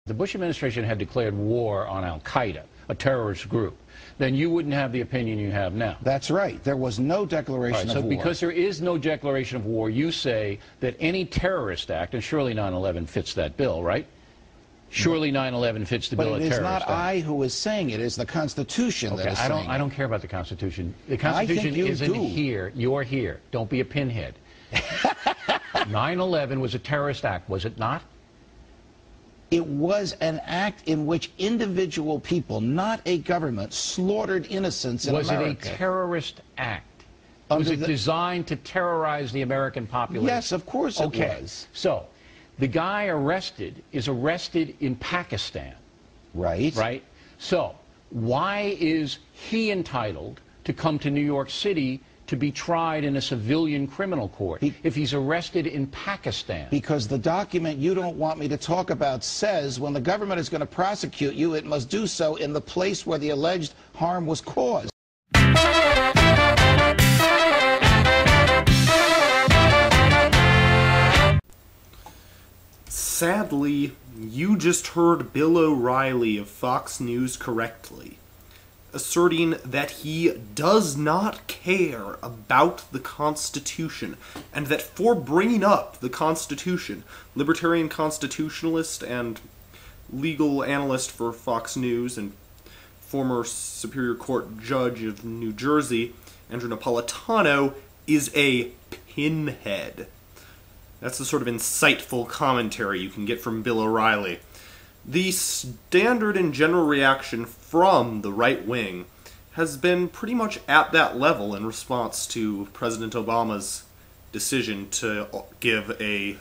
The Bush administration had declared war on Al-Qaeda, a terrorist group, then you wouldn't have the opinion you have now. That's right. There was no declaration of war. So because there is no declaration of war, you say that any terrorist act, and surely 9/11 fits that bill, right? Surely 9/11 fits the bill of terrorist act. But it is not I who is saying it. It's the Constitution that is saying it. I don't care about the Constitution. The Constitution isn't here. You're here. Don't be a pinhead. 9/11 was a terrorist act, was it not? It was an act in which individual people, not a government, slaughtered innocents in America. Was it a terrorist act? Was it designed to terrorize the American population? Yes, of course it was. So, the guy arrested is arrested in Pakistan. Right. Right? So, why is he entitled to come to New York City to be tried in a civilian criminal court if he's arrested in Pakistan? Because the document you don't want me to talk about says when the government is going to prosecute you, it must do so in the place where the alleged harm was caused. Sadly, you just heard Bill O'Reilly of Fox News correctly, asserting that he does not care about the Constitution, and that for bringing up the Constitution, libertarian constitutionalist and legal analyst for Fox News and former Superior Court judge of New Jersey, Andrew Napolitano, is a pinhead. That's the sort of insightful commentary you can get from Bill O'Reilly. The standard and general reaction from the right wing has been pretty much at that level in response to President Obama's decision to give a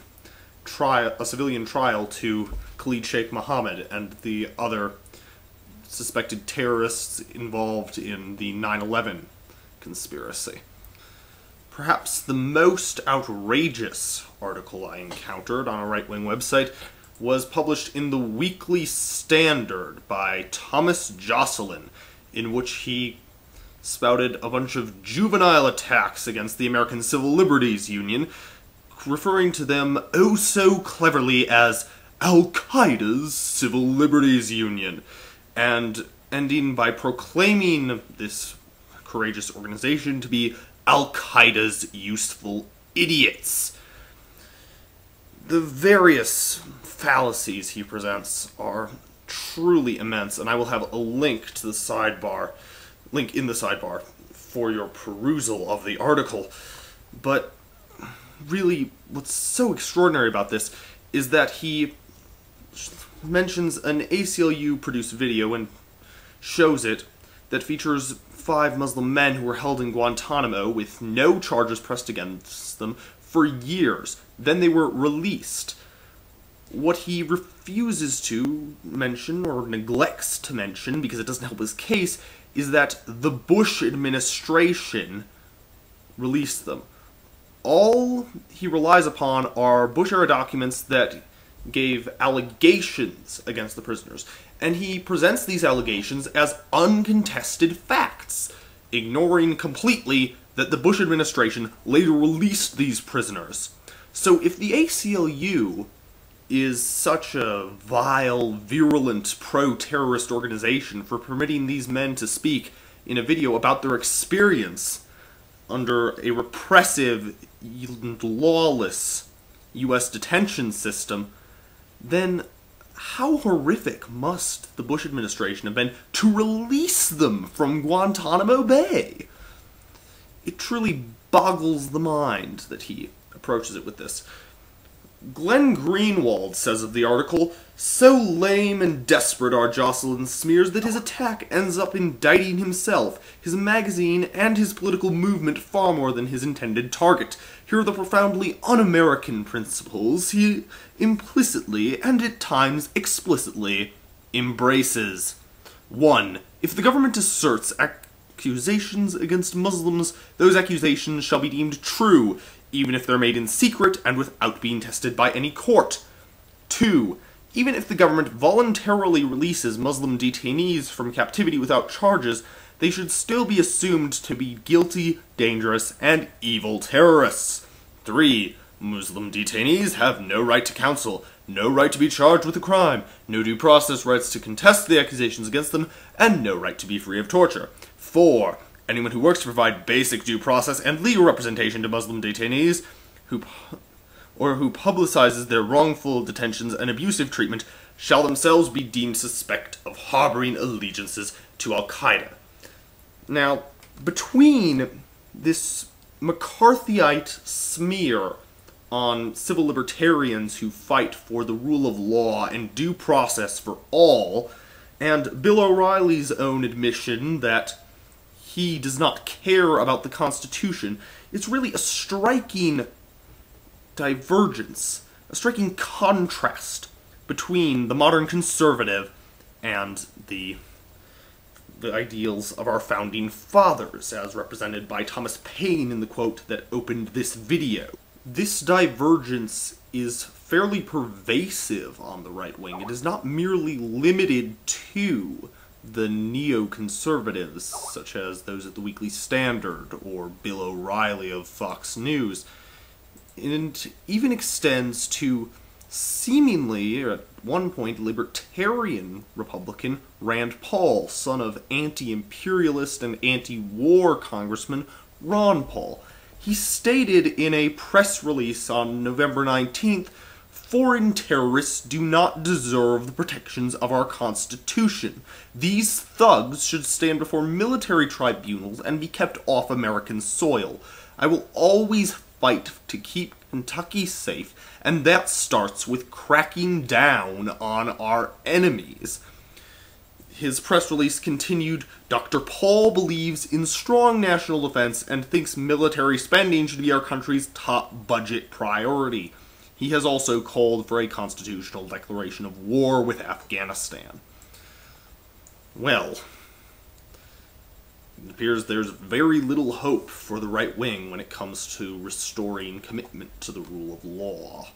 civilian trial to Khalid Sheikh Mohammed and the other suspected terrorists involved in the 9/11 conspiracy. Perhaps the most outrageous article I encountered on a right-wing website was published in the Weekly Standard by Thomas Joscelyn, in which he spouted a bunch of juvenile attacks against the American Civil Liberties Union, referring to them oh so cleverly as Al-Qaeda's Civil Liberties Union, and ending by proclaiming this courageous organization to be Al-Qaeda's useful idiots. The various fallacies he presents are truly immense, and I will have a link to the sidebar, link in the sidebar, for your perusal of the article. But really, what's so extraordinary about this is that he mentions an ACLU-produced video and shows it that features 5 Muslim men who were held in Guantanamo with no charges pressed against them for years. Then they were released. What he refuses to mention, or neglects to mention, because it doesn't help his case, is that the Bush administration released them. All he relies upon are Bush-era documents that gave allegations against the prisoners, and he presents these allegations as uncontested facts, ignoring completely that the Bush administration later released these prisoners. So if the ACLU is such a vile, virulent, pro-terrorist organization for permitting these men to speak in a video about their experience under a repressive, lawless U.S. detention system, then how horrific must the Bush administration have been to release them from Guantanamo Bay? It truly boggles the mind that he approaches it with this. Glenn Greenwald says of the article, "So lame and desperate are Joscelyn's smears that his attack ends up indicting himself, his magazine, and his political movement far more than his intended target. Here are the profoundly un-American principles he implicitly, and at times explicitly, embraces. 1. If the government asserts accusations against Muslims, those accusations shall be deemed true, even if they're made in secret and without being tested by any court. 2. Even if the government voluntarily releases Muslim detainees from captivity without charges, they should still be assumed to be guilty, dangerous, and evil terrorists. 3. Muslim detainees have no right to counsel, no right to be charged with a crime, no due process rights to contest the accusations against them, and no right to be free of torture. 4. Anyone who works to provide basic due process and legal representation to Muslim detainees who publicizes their wrongful detentions and abusive treatment shall themselves be deemed suspect of harboring allegiances to Al-Qaeda. Now, between this McCarthyite smear on civil libertarians who fight for the rule of law and due process for all, and Bill O'Reilly's own admission that he does not care about the Constitution, it's really a striking divergence, a striking contrast between the modern conservative and the ideals of our founding fathers, as represented by Thomas Paine in the quote that opened this video. This divergence is fairly pervasive on the right wing. It is not merely limited to the neoconservatives, such as those at the Weekly Standard or Bill O'Reilly of Fox News. It even extends to seemingly, at one point, libertarian Republican Rand Paul, son of anti-imperialist and anti-war Congressman Ron Paul. He stated in a press release on November 19th, "Foreign terrorists do not deserve the protections of our Constitution. These thugs should stand before military tribunals and be kept off American soil. I will always fight to keep Kentucky safe, and that starts with cracking down on our enemies." His press release continued, "Dr. Paul believes in strong national defense and thinks military spending should be our country's top budget priority. He has also called for a constitutional declaration of war with Afghanistan." Well, it appears there's very little hope for the right wing when it comes to restoring commitment to the rule of law.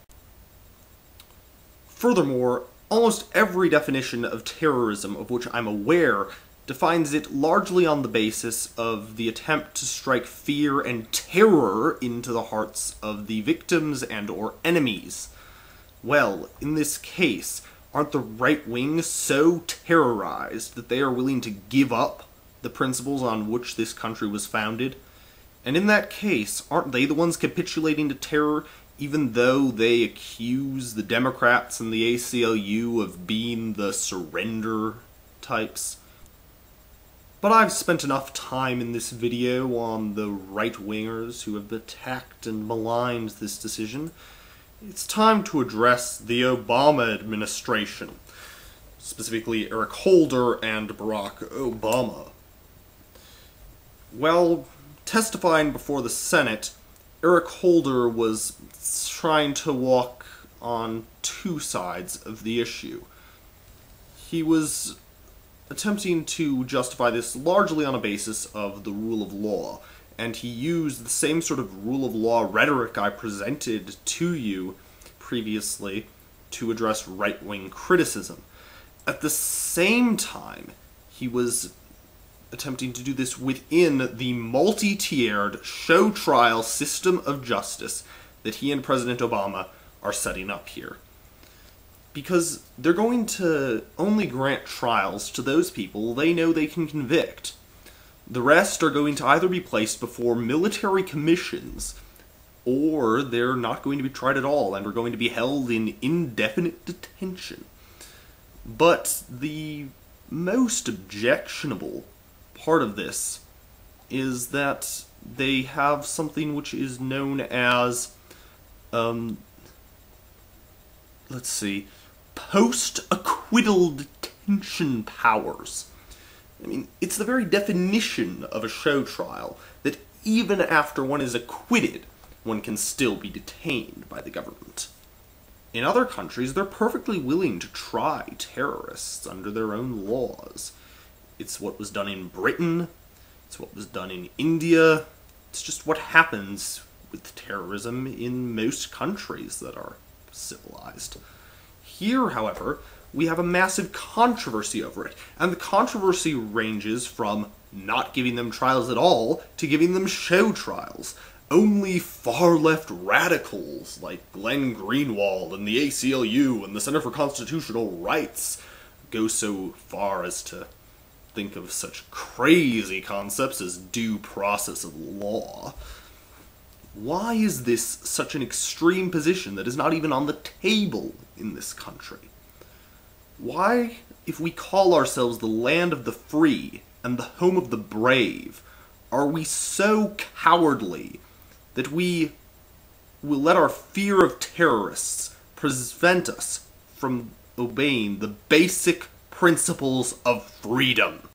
Furthermore, almost every definition of terrorism of which I'm aware defines it largely on the basis of the attempt to strike fear and terror into the hearts of the victims and or enemies. Well, in this case, aren't the right wing so terrorized that they are willing to give up the principles on which this country was founded? And in that case, aren't they the ones capitulating to terror, even though they accuse the Democrats and the ACLU of being the surrender types? But I've spent enough time in this video on the right-wingers who have attacked and maligned this decision. It's time to address the Obama administration, specifically Eric Holder and Barack Obama. Well, testifying before the Senate, Eric Holder was trying to walk on two sides of the issue. He was attempting to justify this largely on a basis of the rule of law, and he used the same sort of rule of law rhetoric I presented to you previously to address right-wing criticism. At the same time, he was attempting to do this within the multi-tiered show trial system of justice that he and President Obama are setting up here. Because they're going to only grant trials to those people they know they can convict. The rest are going to either be placed before military commissions, or they're not going to be tried at all and are going to be held in indefinite detention. But the most objectionable part of this is that they have something which is known as, post-acquittal detention powers. I mean, it's the very definition of a show trial that even after one is acquitted, one can still be detained by the government. In other countries, they're perfectly willing to try terrorists under their own laws. It's what was done in Britain, it's what was done in India, it's just what happens with terrorism in most countries that are civilized. Here, however, we have a massive controversy over it, and the controversy ranges from not giving them trials at all to giving them show trials. only far-left radicals like Glenn Greenwald and the ACLU and the Center for Constitutional Rights go so far as to think of such crazy concepts as due process of law. Why is this such an extreme position that is not even on the table in this country? Why, if we call ourselves the land of the free and the home of the brave, are we so cowardly that we will let our fear of terrorists prevent us from obeying the basic principles of freedom?